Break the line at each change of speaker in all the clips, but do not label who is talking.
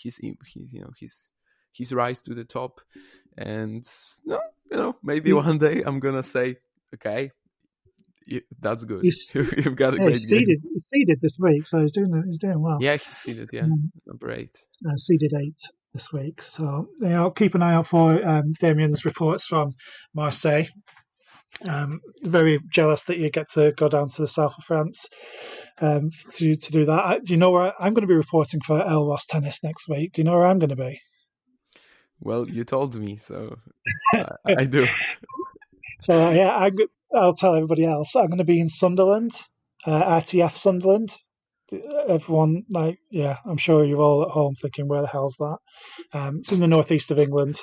his rise to the top, and maybe one day I'm gonna say, okay, that's good. You've got a great game.
He's seeded this week, so he's doing well.
Yeah, he's seeded. Yeah, number 8.
Seeded 8 this week. So keep an eye out for Damian's reports from Marseille. Very jealous that you get to go down to the south of France to do that. Do you know where I'm going to be reporting for Elwas Tennis next week? Do you know where I'm going to be?
Well, you told me, so I do.
So yeah, I'll tell everybody else. I'm going to be in Sunderland, RTF Sunderland. Everyone, I'm sure you're all at home thinking, where the hell's that? It's in the northeast of England.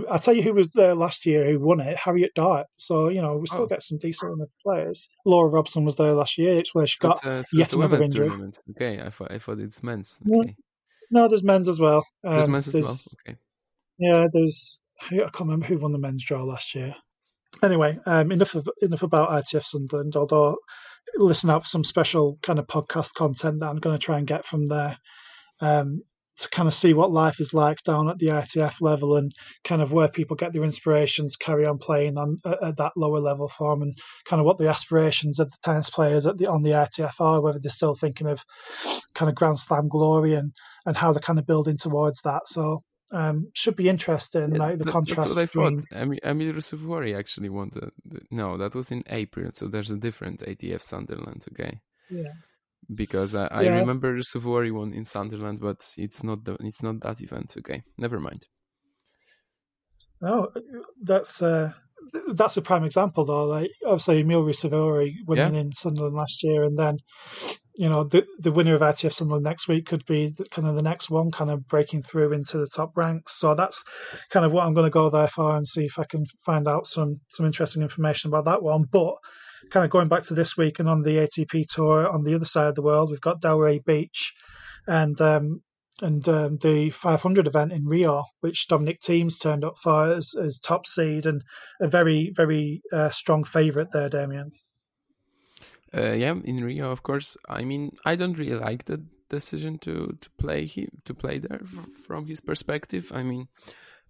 I'll tell you who was there last year who won it, Harriet Dart. So, we still get some decent players. Laura Robson was there last year. It's where she got yet another injury.
Tournament. Okay, I thought it's men's.
Okay. No, there's men's as well.
There's men's as well. Okay.
Yeah, I can't remember who won the men's draw last year. Anyway, enough about ITF Sunderland, although listen out for some special kind of podcast content that I'm going to try and get from there to kind of see what life is like down at the ITF level and kind of where people get their inspirations, carry on playing at that lower level form, and kind of what the aspirations of the tennis players on the ITF are, whether they're still thinking of kind of Grand Slam glory and how they're kind of building towards that. So should be interesting, the contrast.
That's what I thought. Emil Rusevori actually won no, that was in April, so there's a different ATF Sunderland, okay?
Yeah.
Because I remember Rusevori won in Sunderland, but it's not that event, okay? Never mind.
Oh, that's a prime example, though. Like, obviously, Emil Rusevori winning in Sunderland last year, and then the winner of ITF Sunderland next week could be kind of the next one, kind of breaking through into the top ranks. So that's kind of what I'm going to go there for and see if I can find out some interesting information about that one. But kind of going back to this week and on the ATP tour on the other side of the world, we've got Delray Beach and the 500 event in Rio, which Dominic Thiem's turned up for as top seed and a very, very strong favourite there, Damian.
In Rio, of course. I mean, I don't really like the decision to play there from his perspective. I mean,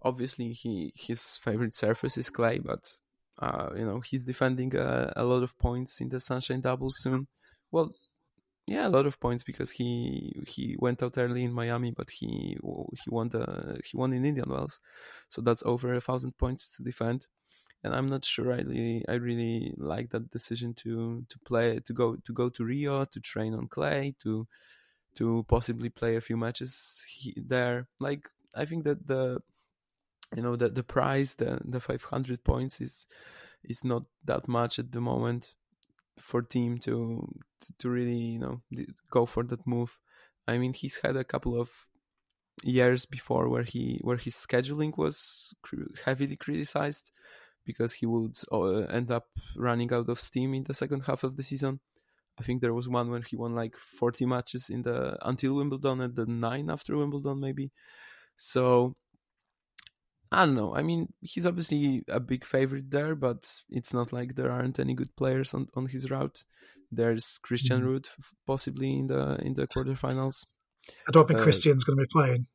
obviously his favorite surface is clay, but he's defending a lot of points in the Sunshine Doubles soon. Well, yeah, a lot of points because he went out early in Miami, but he won in Indian Wells, so that's over 1,000 points to defend. And I'm not sure I really like that decision to go to Rio to train on clay to possibly play a few matches there. Like, I think that the prize, the 500 points is not that much at the moment for Thiem to really go for that move. I mean, he's had a couple of years before where his scheduling was heavily criticized, because he would end up running out of steam in the second half of the season. I think there was one where he won like 40 matches until Wimbledon and then 9 after Wimbledon maybe. So I don't know. I mean, he's obviously a big favorite there, but it's not like there aren't any good players on his route. There's Christian Ruud possibly in the quarterfinals.
I don't think Christian's going to be playing.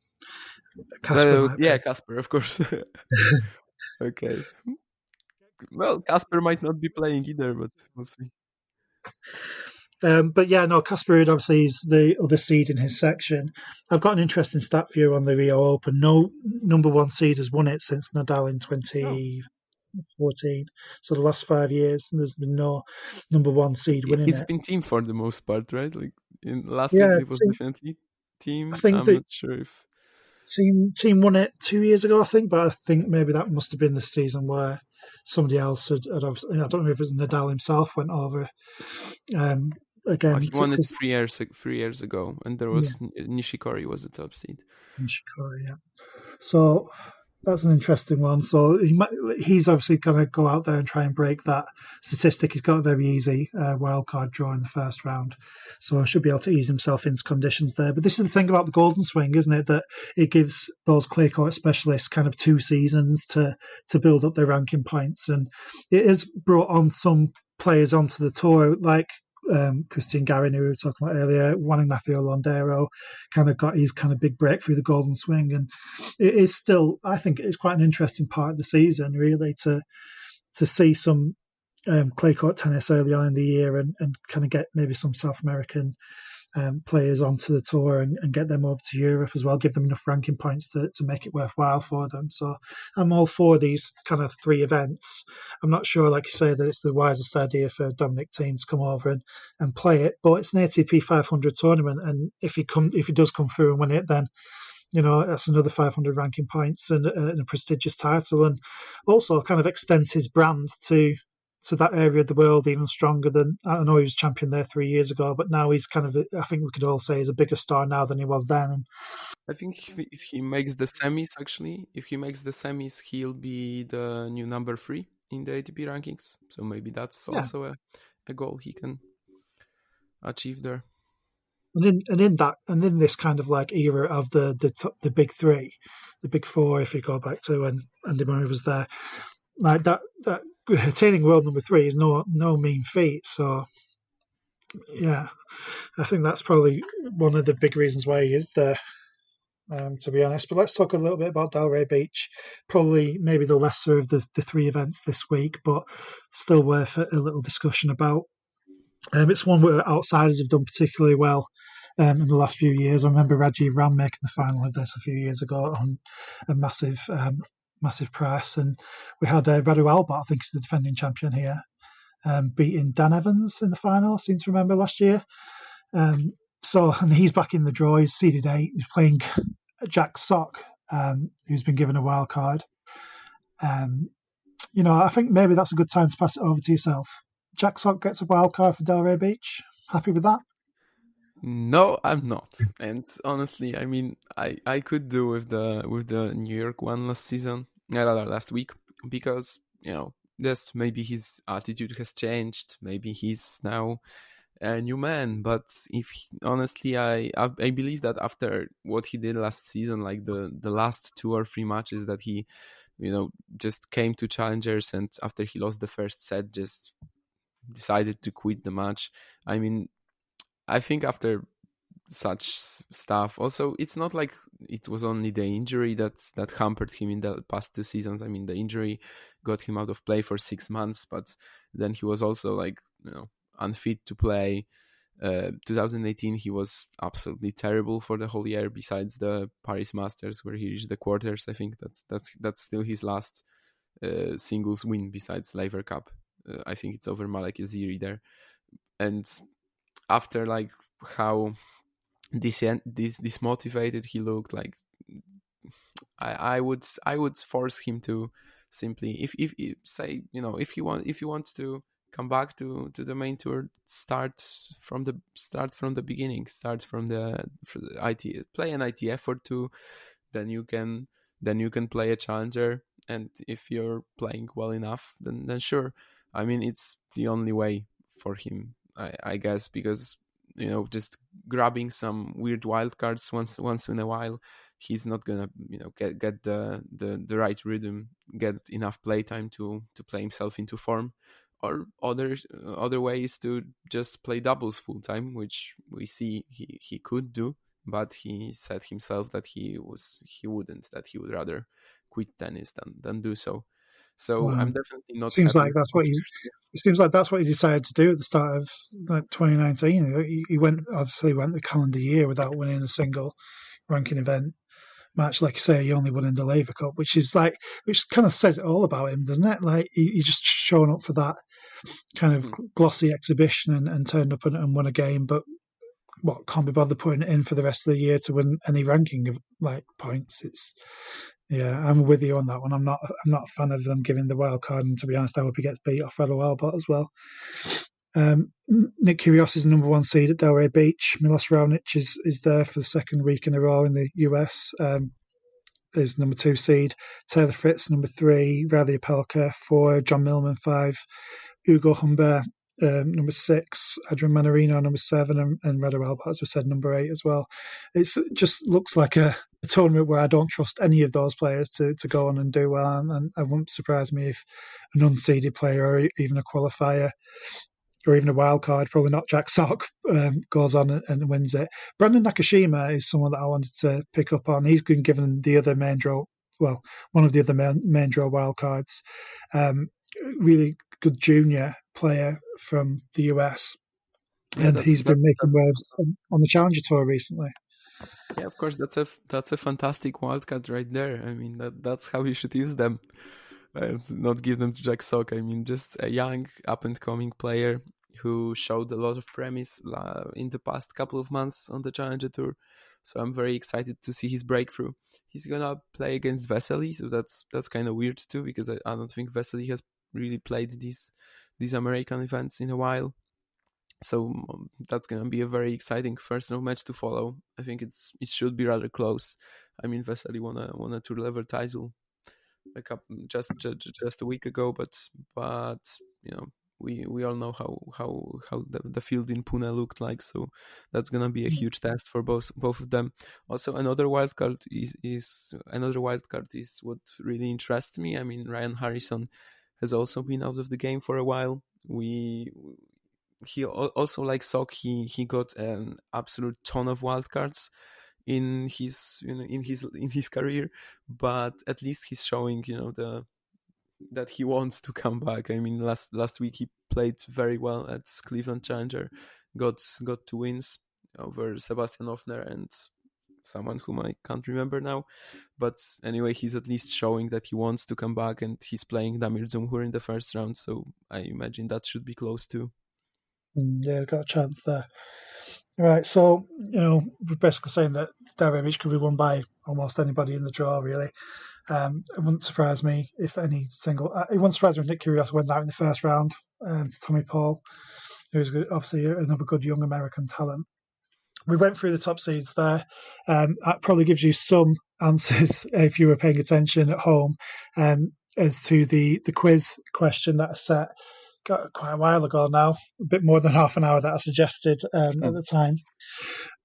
Casper, of course. Okay. Well, Casper might not be playing either, but we'll see.
But yeah, no, Casper Ruud obviously is the other seed in his section. I've got an interesting stat for you on the Rio Open. No number one seed has won it since Nadal in 2014. So the last 5 years, there's been no number one seed winning it.
It's been Thiem for the most part, right? Like in last year, it was definitely Thiem. I'm not sure if
Thiem won it 2 years ago, I think, but I think maybe that must have been the season where somebody else had obviously, I don't know if it was Nadal himself went over again.
He won it 3 years ago, and there was Nishikori was the top seed.
Nishikori, yeah. So that's an interesting one. So he's obviously going to go out there and try and break that statistic. He's got a very easy wildcard draw in the first round, so he should be able to ease himself into conditions there. But this is the thing about the Golden Swing, isn't it? That it gives those clay court specialists kind of 2 seasons to build up their ranking points, and it has brought on some players onto the tour, like Christian Garin, who we were talking about earlier, Juan Ignacio Londero, kind of got his kind of big break through the golden swing. And it is still, I think it's quite an interesting part of the season, really, to see some clay court tennis early on in the year and kind of get maybe some South American players onto the tour and get them over to Europe as well, give them enough ranking points to make it worthwhile for them. So I'm all for these kind of 3 events. I'm not sure, like you say, that it's the wisest idea for Dominic Thiem to come over and play it, but it's an ATP 500 tournament, and if he does come through and win it, then that's another 500 ranking points and a prestigious title, and also kind of extends his brand to that area of the world even stronger than. I know he was champion there 3 years ago, but now he's kind of, I think we could all say, he's a bigger star now than he was then. And
I think if he makes the semis, he'll be the new number 3 in the ATP rankings. So maybe that's also a goal he can achieve there.
And in this kind of like era of the big 3, the big 4, if you go back to when Andy Murray was there, like that attaining world number 3 is no mean feat. So yeah, I think that's probably one of the big reasons why he is there, to be honest. But let's talk a little bit about Delray Beach. Probably maybe the lesser of the 3 events this week, but still worth a little discussion about. It's one where outsiders have done particularly well in the last few years. I remember Rajiv Ram making the final of this a few years ago on a massive price, and we had Radu Albert, I think he's the defending champion here, beating Dan Evans in the final, I seem to remember, last year. And he's back in the draw. He's seeded 8. He's playing Jack Sock, who's been given a wild card. I think maybe that's a good time to pass it over to yourself. Jack Sock gets a wild card for Delray Beach. Happy with that?
No, I'm not. And honestly, I mean, I could do with the New York one last week, because just maybe his attitude has changed. Maybe he's now a new man. But honestly, I believe that after what he did last season, like the last 2 or 3 matches that he, just came to challengers, and after he lost the first set, just decided to quit the match. I mean, I think after such stuff, also, it's not like it was only the injury that hampered him in the past 2 seasons. I mean, the injury got him out of play for 6 months, but then he was also unfit to play. 2018, he was absolutely terrible for the whole year. Besides the Paris Masters, where he reached the quarters, I think that's still his last singles win besides Laver Cup. I think it's over Malek Yaziri there. And after how dismotivated he looked, I would force him to simply, if he wants to come back to the main tour, start from the beginning, play an ITF or 2, then you can play a challenger, and if you're playing well enough, then sure. I mean, it's the only way for him, I guess, because just grabbing some weird wildcards once in a while, he's not gonna get the right rhythm, get enough playtime to play himself into form. Or other ways to just play doubles full time, which we see he could do, but he said himself that he wouldn't, that he would rather quit tennis than do so. So I'm definitely not. It seems like
that's what he decided to do at the start of 2019. He went the calendar year without winning a single ranking event match. Like you say, he only won in the Laver Cup, which kind of says it all about him, doesn't it? Like he just shown up for that kind of glossy exhibition and turned up and won a game, but can't be bothered putting it in for the rest of the year to win any ranking of points. I'm with you on that one. I'm not a fan of them giving the wild card, and to be honest, I hope he gets beat off Radu Albert as well. Nick Kyrgios is number 1 seed at Delray Beach. Milos Raonic is there for the 2nd week in a row in the US. Is number 2 seed. Taylor Fritz, number 3. Riley Opelka 4. John Millman 5. Ugo Humbert, number 6. Adrian Manarino, number 7. And Radu Albert, as we said, number 8 as well. It just looks like a tournament where I don't trust any of those players to go on and do well. And it wouldn't surprise me if an unseeded player or even a qualifier or even a wild card, probably not Jack Sock, goes on and wins it. Brandon Nakashima is someone that I wanted to pick up on. He's been given the other main draw, well, one of the other main draw wild cards. Really good junior player from the US.
Yeah,
And he's been making waves on the Challenger Tour recently.
Yeah, of course, that's a fantastic wildcard right there. I mean, that's how you should use them. Not give them to Jack Sock. I mean, just a young, up-and-coming player who showed a lot of promise in the past couple of months on the Challenger Tour. So I'm very excited to see his breakthrough. He's gonna play against Vesely, so that's kind of weird too, because I don't think Vesely has really played these American events in a while. So that's gonna be a very exciting first round match to follow. I think it should be rather close. I mean, Vesely won a tour level title just a week ago, but you know, we all know how the field in Pune looked like, so that's gonna be a huge test for both of them. Also, another wild card is what really interests me. I mean, Ryan Harrison has also been out of the game for a while. He also, like Sock, he got an absolute ton of wildcards in his career, but at least he's showing that he wants to come back. I mean, last week he played very well at Cleveland Challenger, got 2 wins over Sebastian Hoffner and someone whom I can't remember now. But anyway, he's at least showing that he wants to come back, and he's playing Damir Dzumhur in the first round, so I imagine that should be close too.
Yeah, he's got a chance there. Right, so, we're basically saying that Delray Beach could be won by almost anybody in the draw, really. It wouldn't surprise me if it wouldn't surprise me if Nick Kyrgios wins out in the first round to Tommy Paul, who's obviously another good young American talent. We went through the top seeds there. That probably gives you some answers if you were paying attention at home as to the quiz question that I set quite a while ago now, a bit more than half an hour that I suggested at the time.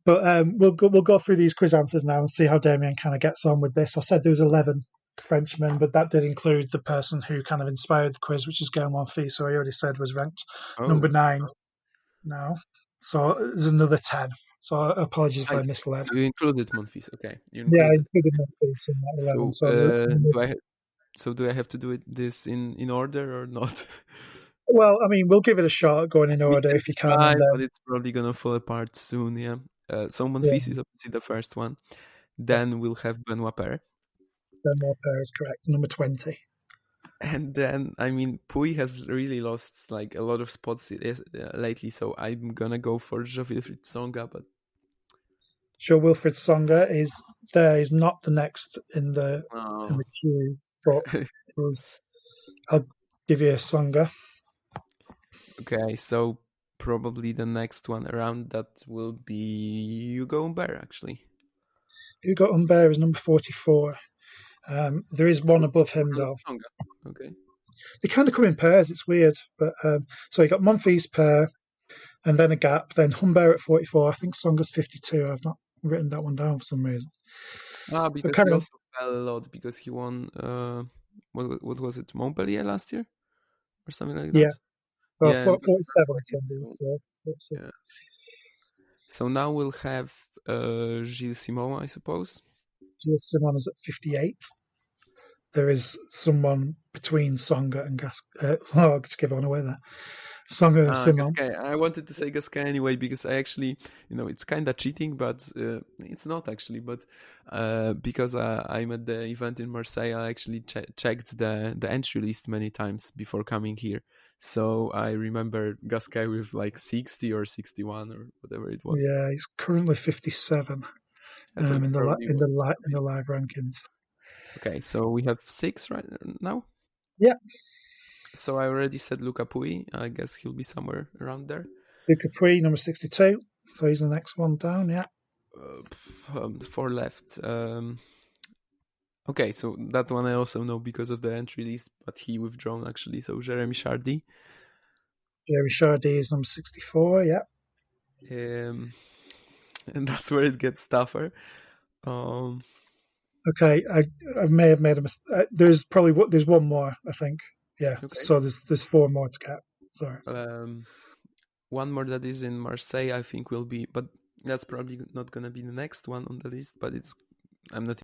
But we'll go through these quiz answers now and see how Damian kind of gets on with this. I said there was 11 Frenchmen, but that did include the person who kind of inspired the quiz, which is Gaël Monfils, so I already said was ranked number 9 now. So there's another 10. So apologies if I misled.
You included Monfils, okay?
I included Monfils in that 11.
Do I have to do this in order or not?
Well, I mean, we'll give it a shot going in order if you can.
But it's probably gonna fall apart soon, yeah. So Monfils is obviously the first one. Then we'll have Benoit Paire.
Benoit Paire is correct, number 20.
And then, I mean, Pouille has really lost like a lot of spots lately, so I'm gonna go for Jo-Wilfried Tsonga, but
Jo-Wilfried Tsonga is not the next in the queue, but I'll give you a Tsonga.
Okay, so probably the next one around that will be Hugo Humbert, actually.
Hugo Humbert is number 44. There is one above him, though.
Okay.
They kind of come in pairs. It's weird. But so you got Monfils Paire, and then a gap. Then Humbert at 44. I think Tsonga's 52. I've not written that one down for some reason.
Because he also fell a lot because he won, what was it, Montpellier last year? Or something like that?
Yeah. Well, 47 so.
Yeah. So now we'll have Gilles Simon, I suppose.
Gilles Simon is at 58. There is someone between Tsonga and I'll just give one away there. Tsonga and Simon.
Gasquet. I wanted to say Gasquet anyway because I actually, it's kind of cheating, but it's not actually. But because I'm at the event in Marseille, I actually checked the entry list many times before coming here. So I remember Gasquet with like 60 or 61 or whatever it was.
Yeah, he's currently 57 in the live rankings.
Okay, so we have 6 right now?
Yeah.
So I already said Luca Pouille. I guess he'll be somewhere around there.
Luca Pouille, number 62. So he's the next one down, yeah.
4 left. Okay, so that one I also know because of the entry list, but he withdrawn actually. So Jeremy Chardy.
Jeremy Chardy is number 64, yeah.
And that's where it gets tougher.
Okay, I may have made a mistake. There's one more, I think. Yeah, okay. So there's 4 more to get. Sorry.
one more that is in Marseille, I think will be, but that's probably not going to be the next one on the list, but I'm not